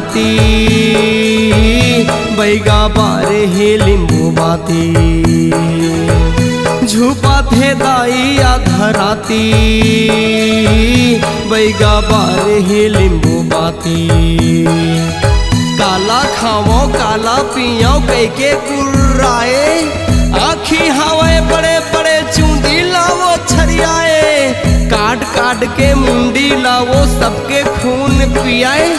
राती बैगा बारे हे लिंबू बाती झुपा थे दाई आधा राती बैगा बारे हे लिंबू बाती काला खाओ काला पियो कैके कुर्राए आखी हवाए बड़े बड़े चूंदी लावो छरियाए काट काट के मुंडी लावो सबके खून पियाए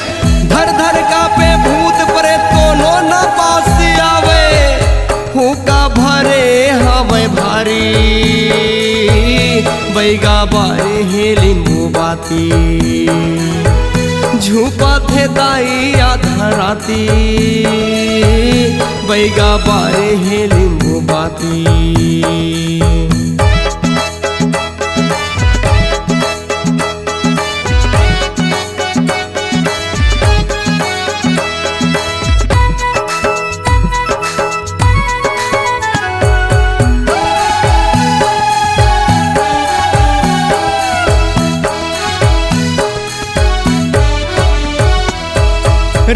धर धर का पे भूत परे कोनो न पास आवे हुका भरे हवे भारी बैगा बारे हे लिंबू बाती झुपा थे दाई आधा राती बैगा बारे हे लिंबू बाती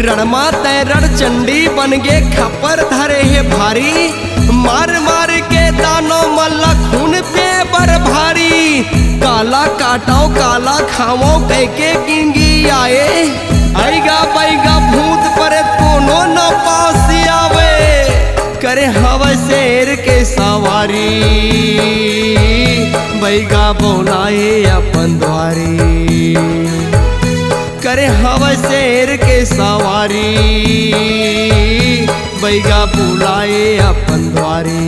रणमा तैरण चंडी बन गे खपर धरे है भारी मार मार के दानो मल्ला खून पे बर भारी काला काटाओ काला खाओ कह के गिंगी आए आएगा बैगा भूत पर कोनो न पास आवे करे हवा शेर के सवारी बैगा बोलाए अपन द्वारी करे हवा शेर के सवारी बैगा बुलाए अपन द्वारी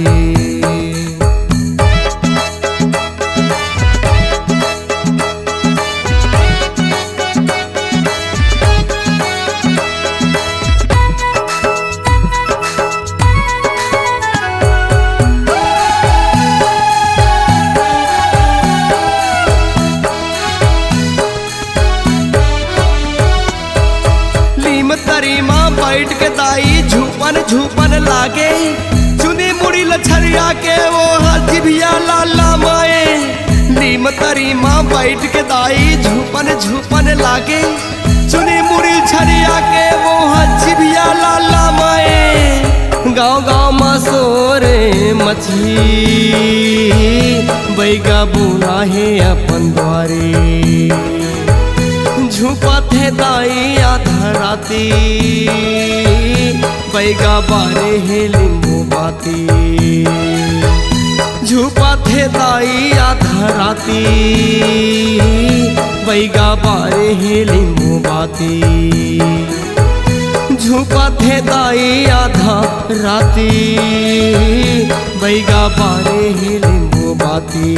तरी माँ बैठ के दाई झूपन झूपन लागे चुनी मुड़ी लछरिया के वो जिभिया लाला माए नीम तरी माँ बैठ के दाई झूपन झूपन लागे चुनी मुड़ी छरिया के वो जिभिया लाला माए गाँव गाँव में सोरे मछली बैगा बुला है अपन द्वारी झुपा थे दाई आधा राती बैगा बारे हे लिंबू बाती झुपा थे दाई आधा राती बैगा बारे हे लिंबू बाती झुपा थे दाई आधा राती बैगा बारे हे लिंबू बाती।